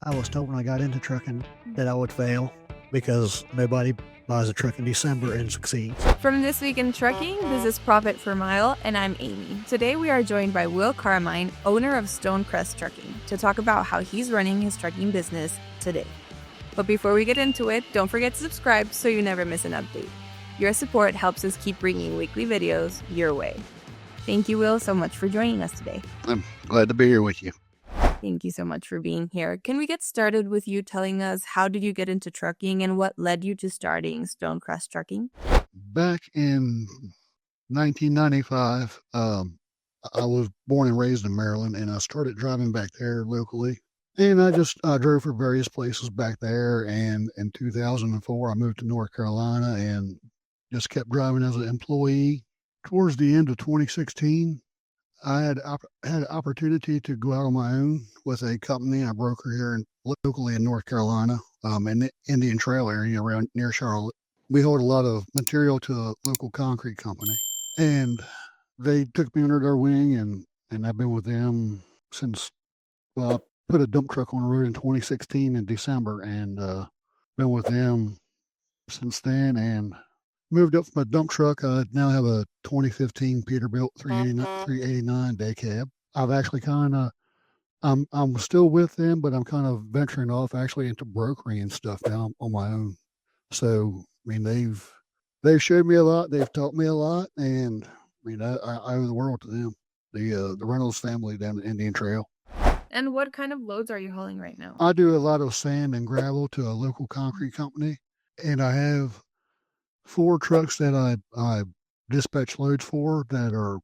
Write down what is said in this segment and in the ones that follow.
I was told when I got into trucking that I would fail because nobody buys a truck in December and succeeds. From This Week in Trucking, this is Profit per Mile, and I'm Amy. Today we are joined by Will Carmine, owner of Stonecrest Trucking, to talk about how he's running his trucking business today. But before we get into it, don't forget to subscribe so you never miss an update. Your support helps us keep bringing weekly videos your way. Thank you, Will, so much for joining us today. I'm glad to be here with you. Thank you so much for being here. Can we get started with you telling us how did you get into trucking and what led you to starting Stonecrest Trucking? Back in 1995, I was born and raised in Maryland, and I started driving back there locally. And I drove for various places back there. And in 2004, I moved to North Carolina and just kept driving as an employee. Towards the end of 2016, I had an opportunity to go out on my own with a company, a broker here locally in North Carolina, in the Indian Trail area around near Charlotte. We hold a lot of material to a local concrete company, and they took me under their wing, and I've been with them since. Well, I put a dump truck on the road in 2016 in December, and been with them since then, and moved up from a dump truck. I now have a 2015 Peterbilt 389 day cab. I've actually I'm still with them, but I'm kind of venturing off actually into brokering and stuff now on my own. So, I mean, they've showed me a lot. They've taught me a lot. And I mean, I owe the world to them, the Reynolds family down the Indian Trail. And what kind of loads are you hauling right now? I do a lot of sand and gravel to a local concrete company. And I have 4 trucks that I dispatch loads for that are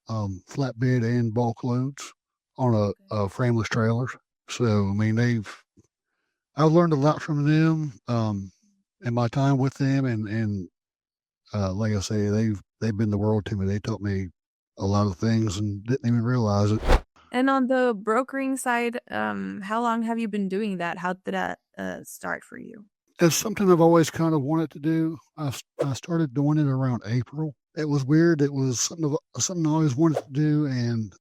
flatbed and bulk loads on a frameless trailers. So, I mean, I've learned a lot from them in my time with them, and like I say, they've been the world to me. They taught me a lot of things and didn't even realize it. And on the brokering side, how long have you been doing that? How did that start for you? It's something I've always kind of wanted to do. I started doing it around April. It was weird. It was something I always wanted to do, and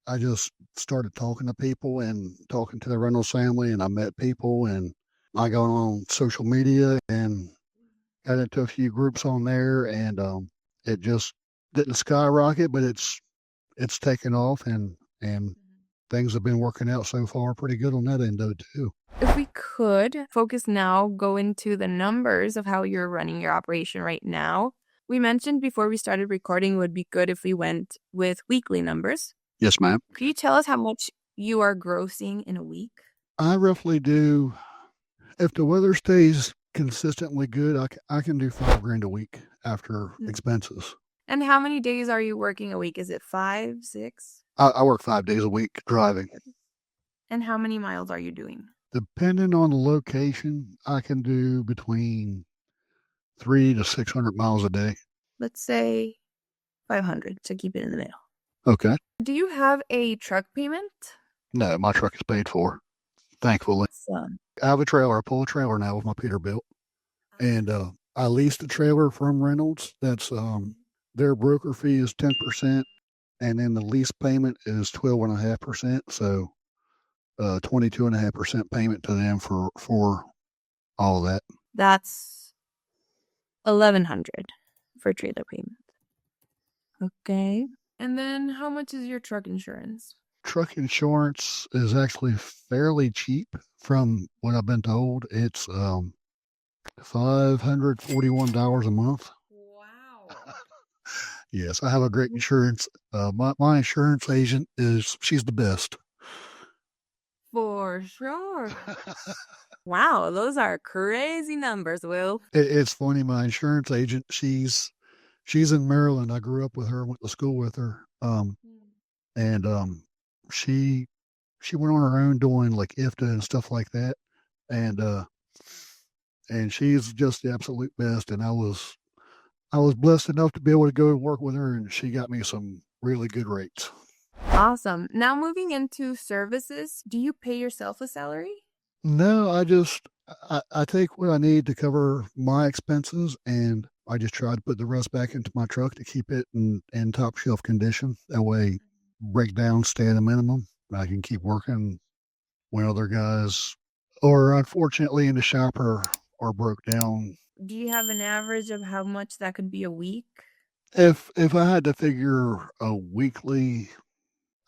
I just started talking to people and talking to the Reynolds family, and I met people, and I got on social media and got into a few groups on there, and it just didn't skyrocket, but it's taken off, and things have been working out so far pretty good on that end of it too. If we could focus now, go into the numbers of how you're running your operation right now. We mentioned before we started recording it would be good if we went with weekly numbers. Yes, ma'am. Could you tell us how much you are grossing in a week? I roughly do, if the weather stays consistently good, I can do $5,000 a week after expenses. And how many days are you working a week? Is it 5, 6? I work 5 days a week driving. And how many miles are you doing? Depending on the location, I can do between 300 to 600 miles a day. Let's say 500 to keep it in the middle. Okay. Do you have a truck payment? No, my truck is paid for, thankfully. I have a trailer. I pull a trailer now with my Peterbilt. And I leased a trailer from Reynolds. That's their broker fee is 10%, and then the lease payment is 12.5%. So 22.5% payment to them for all of that. That's $1,100 for trailer payment. Okay. And then how much is your truck insurance? Truck insurance is actually fairly cheap from what I've been told. It's $541 a month. Wow. Yes, I have a great insurance. My insurance agent she's the best. For sure. Wow, those are crazy numbers, Will. It's funny. My insurance agent, she's in Maryland. I grew up with her, went to school with her. And she went on her own doing like 𝗙𝗢𝗡 and stuff like that. And she's just the absolute best. And I was blessed enough to be able to go and work with her, and she got me some really good rates. Awesome. Now moving into services, do you pay yourself a salary? No, I take what I need to cover my expenses, and I just try to put the rest back into my truck to keep it in top shelf condition. That way, breakdowns stay at a minimum. I can keep working when other guys or unfortunately in the shop or broke down. Do you have an average of how much that could be a week? If I had to figure a weekly,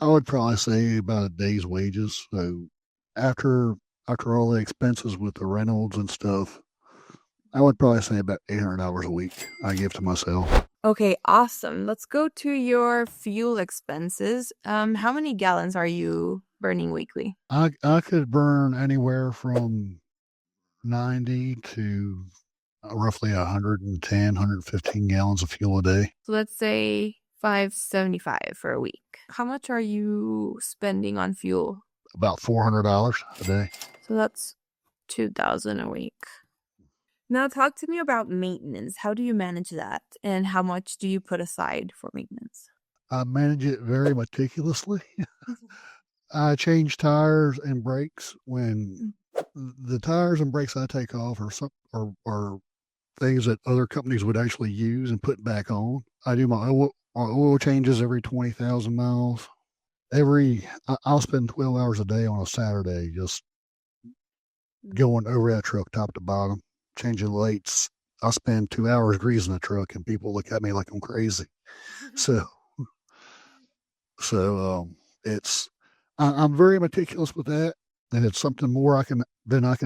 I would probably say about a day's wages. So after all the expenses with the rentals and stuff, I would probably say about $800 a week I give to myself. Okay, awesome. Let's go to your fuel expenses. How many gallons are you burning weekly? I could burn anywhere from 90 to roughly 110, 115 gallons of fuel a day. So let's say 575 for a week. How much are you spending on fuel? About $400 a day. So that's $2,000 a week. Now talk to me about maintenance. How do you manage that? And how much do you put aside for maintenance? I manage it very meticulously. I change tires and brakes when the tires and brakes I take off are things that other companies would actually use and put back on. I do my oil changes every 20,000 miles. I'll spend 12 hours a day on a Saturday just going over that truck top to bottom, changing lights. I'll spend 2 hours greasing the truck and people look at me like I'm crazy. So I'm very meticulous with that. And it's something more I can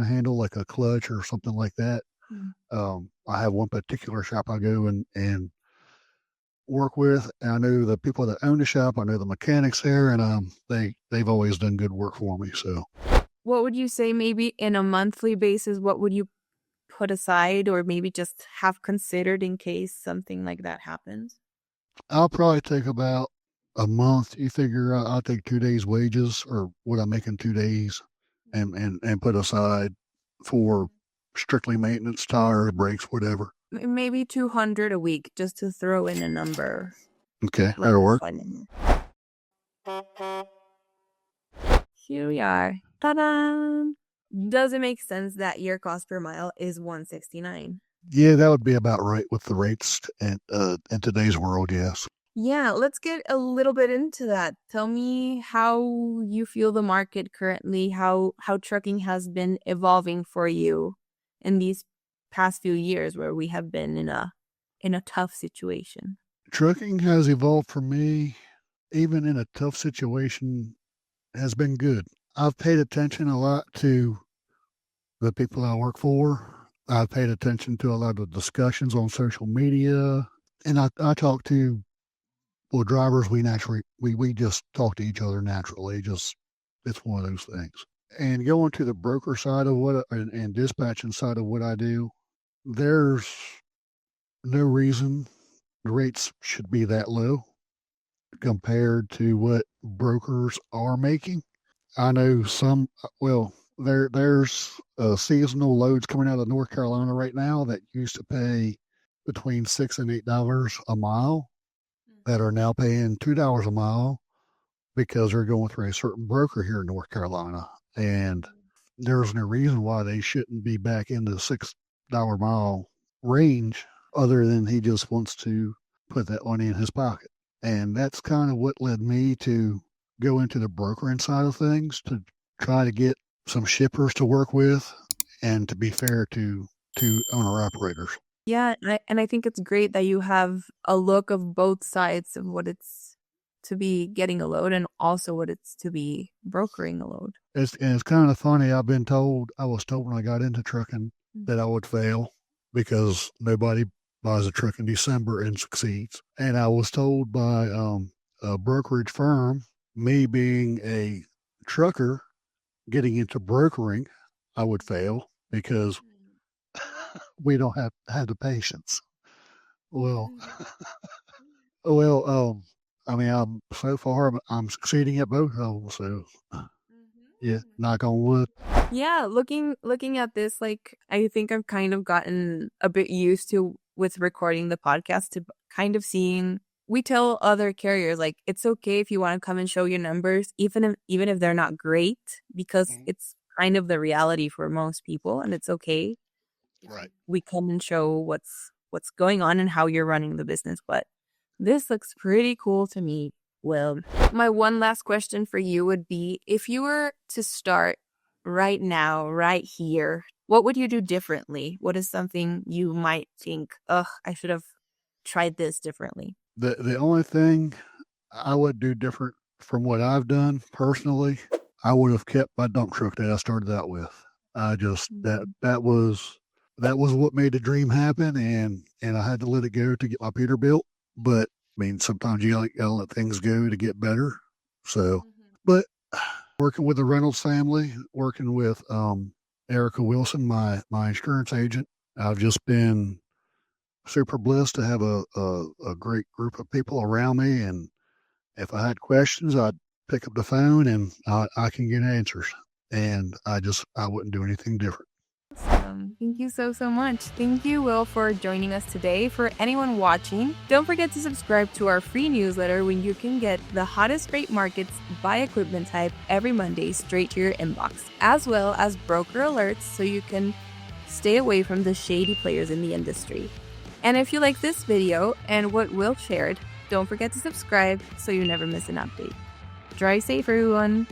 handle, like a clutch or something like that. I have one particular shop I go and work with. And I know the people that own the shop. I know the mechanics there, and they've always done good work for me. So, what would you say maybe in a monthly basis? What would you put aside, or maybe just have considered in case something like that happens? I'll probably take about a month. You figure I'll take 2 days' wages or what I make in 2 days, and put aside for strictly maintenance, tires, brakes, whatever. Maybe 200 a week, just to throw in a number. Okay, that'll work. Here we are. Ta-da! Does it make sense that your cost per mile is $169? Yeah, that would be about right with the rates in today's world, yes. Yeah, let's get a little bit into that. Tell me how you feel the market currently, how trucking has been evolving for you in these past few years where we have been in a tough situation. Trucking has evolved for me, even in a tough situation, has been good. I've paid attention a lot to the people I work for. I've paid attention to a lot of discussions on social media, and I talk to drivers. We just talk to each other naturally. It's one of those things. And going to the broker side of and dispatching side of what I do, there's no reason the rates should be that low compared to what brokers are making. I know there's seasonal loads coming out of North Carolina right now that used to pay between $6 and $8 a mile that are now paying $2 a mile because they're going through a certain broker here in North Carolina. And there's no reason why they shouldn't be back in the $6 mile range other than he just wants to put that money in his pocket. And that's kind of what led me to go into the brokering side of things, to try to get some shippers to work with and to be fair to owner operators. Yeah, and I think it's great that you have a look of both sides of what it's to be getting a load and also what it's to be brokering a load. It's kind of funny. I was told when I got into trucking that I would fail because nobody buys a truck in December and succeeds. And I was told by a brokerage firm, me being a trucker, getting into brokering, I would fail because we don't have the patience. Well, I mean, I'm succeeding at both of them. So, yeah, knock on wood. Yeah, looking at this, like, I think I've kind of gotten a bit used to with recording the podcast to kind of seeing. We tell other carriers, like, it's okay if you want to come and show your numbers, even if they're not great, because it's kind of the reality for most people, and it's okay. Right. We come and show what's going on and how you're running the business, but this looks pretty cool to me. Well, my one last question for you would be, if you were to start right now, right here, what would you do differently? What is something you might think, ugh, I should have tried this differently? The only thing I would do different from what I've done personally, I would have kept my dump truck that I started out with. I just that was what made the dream happen, and I had to let it go to get my Peterbilt. But I mean, sometimes you gotta let things go to get better. So, but working with the Reynolds family, working with Erica Wilson, my insurance agent, I've just been super blessed to have a great group of people around me. And if I had questions, I'd pick up the phone and I can get answers. And I wouldn't do anything different. Awesome. Thank you so much. Thank you, Will, for joining us today. For anyone watching, don't forget to subscribe to our free newsletter when you can get the hottest freight markets by equipment type every Monday straight to your inbox, as well as broker alerts so you can stay away from the shady players in the industry. And if you like this video and what Will shared, don't forget to subscribe so you never miss an update. Drive safe, everyone.